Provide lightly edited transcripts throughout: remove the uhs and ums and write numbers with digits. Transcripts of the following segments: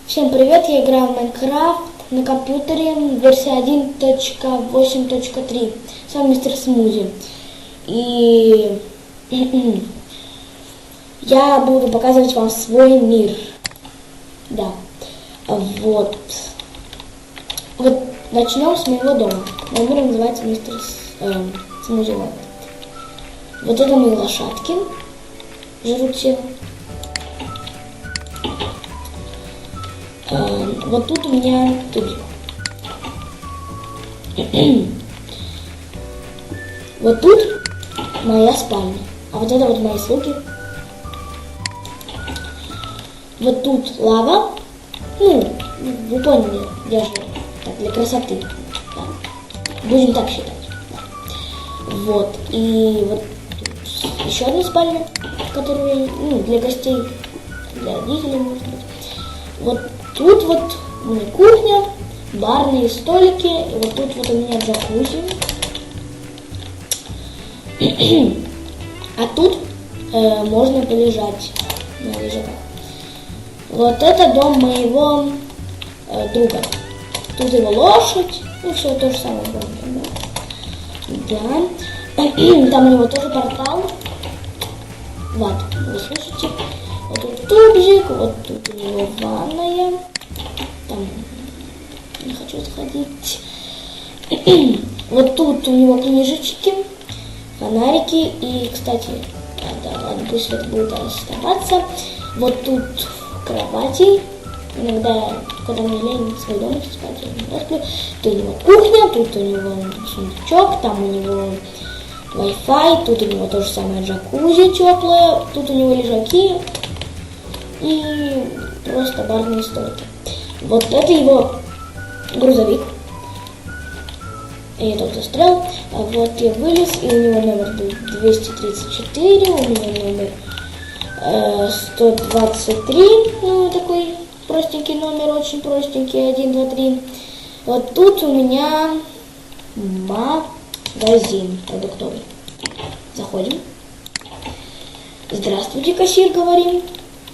Всем привет, я играю в Майнкрафт на компьютере, версия 1.8.3. С вами мистер Смузи. И я буду показывать вам свой мир. Да. Вот начнем с моего дома. Мой мир называется мистер Смузи. Вот это мои лошадки. Жрут все. Вот тут у меня тубик. Вот тут моя спальня. А вот это вот мои слуги. Вот тут лава. Ну, вы поняли, я же так, для красоты. Да. Будем так считать. Да. Вот. И вот тут еще одна спальня, которая, для гостей, для родителей, может быть. Вот тут вот у меня кухня, барные столики, и вот тут вот у меня джакузи. А тут можно полежать на лежаках. Вот это дом моего друга. Тут его лошадь, все то же самое. Да. Там у него тоже портал. Вот, вы слышите? Вот тут тубзик, вот тут у него ванная. Там не хочу сходить. Вот тут у него книжечки, фонарики и, кстати, да, ладно, пусть это будет оставаться. Вот тут кровати. Иногда, когда мне лень в свой домик спать, я не сплю. Тут у него кухня, тут у него сундучок, там у него Wi-Fi, тут у него то же самое джакузи теплое, тут у него лежаки и просто барные столики. Вот это его грузовик. Я тут застрял. А вот я вылез, и у него номер был 234, у меня номер 123, такой простенький номер, очень простенький, 1, 2, 3. Вот тут у меня магазин продуктовый. Заходим. Здравствуйте, кассир, говорим.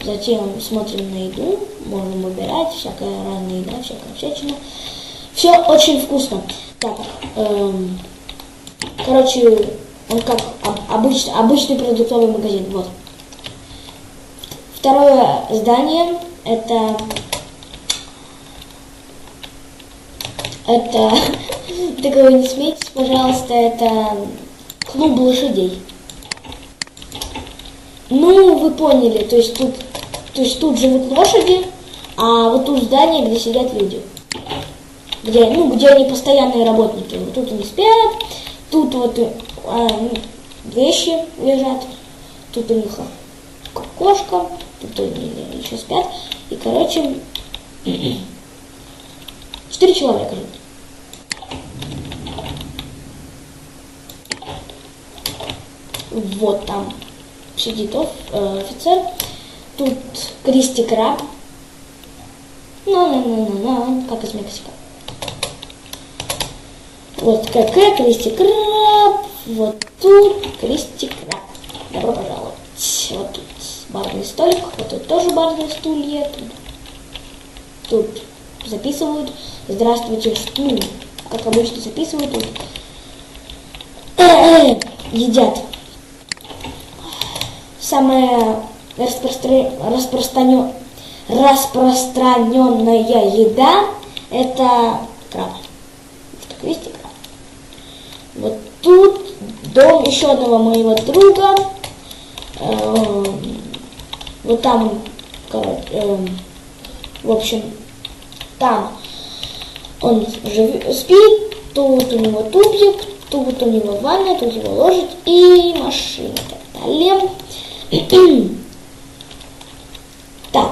Затем смотрим на еду, можем выбирать, всякая разная еда, всякая всячина. Все очень вкусно. Так, короче, он как обычный продуктовый магазин. Вот. Второе здание, это только вы не смейтесь, пожалуйста, это клуб лошадей. Ну, вы поняли, то есть тут живут лошади, а вот тут здание, где сидят люди. Где они постоянные работники. Вот тут они спят, тут вот вещи лежат, тут у них кошка, тут они еще спят. И, короче, 4 человека живут. Вот там сидит офицер. Тут Кристи Краб. Как из Мексики. Вот Кристи Краб. Вот тут Кристи Краб. Добро пожаловать. Вот тут барный столик. Вот тут тоже барные стулья. Тут записывают. Здравствуйте. Как обычно записывают. Тут едят. Самая распространенная еда — это краб. Это Кристи Краб. Вот тут дом еще одного моего друга. Вот там, в общем, там он спит, тут у него тубик, тут у него ванна, тут его лошадь и машина. Далее. Так,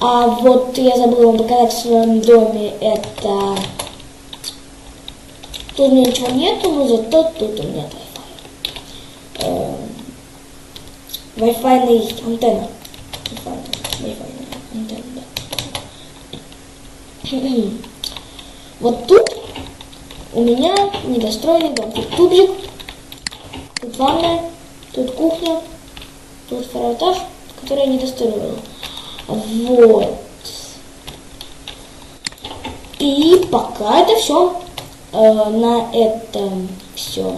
а вот я забыла вам показать в своем доме, это... Тут у меня ничего нету, но зато тут у меня Wi-Fi. Wi-Fi антенна. Да. Вот тут у меня недостроенный дом. Тут тубик, тут ванная, тут кухня. Тут второй этаж, который я не достроила. Вот. И пока это все. На этом все.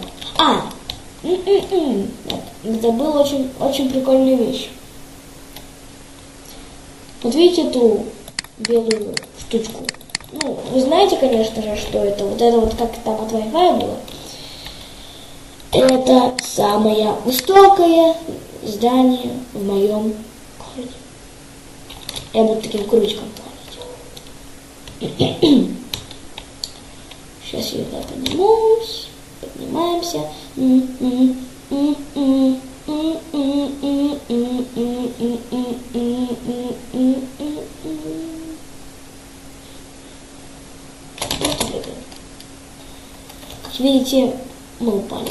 Забыл очень прикольную вещь. Вот видите эту белую штучку? Ну, вы знаете, конечно же, что это. Вот это вот как там от Wi-Fi было. Это самое высокое здание в моем городе. Я буду таким крючком плавать. Сейчас я поднимусь. Поднимаемся. Как видите, мы упали.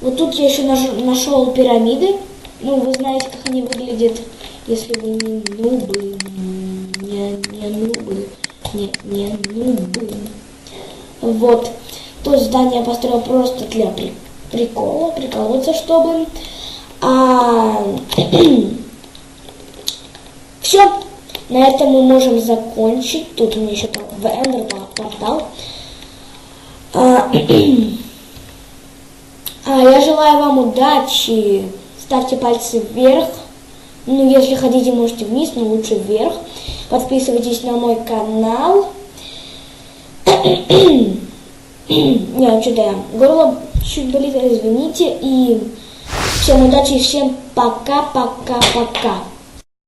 Вот тут я еще нашел пирамиды. Ну, вы знаете, как они выглядят, если вы не нубы. Не нубы. Вот. То здание построил просто для прикола, приколоться, чтобы. Все. На этом мы можем закончить. Тут у меня еще в Эндер портал. Я желаю вам удачи. Ставьте пальцы вверх. Ну, если хотите, можете вниз, но лучше вверх. Подписывайтесь на мой канал. Не, что-то горло чуть болит, извините. И всем удачи, всем пока-пока-пока.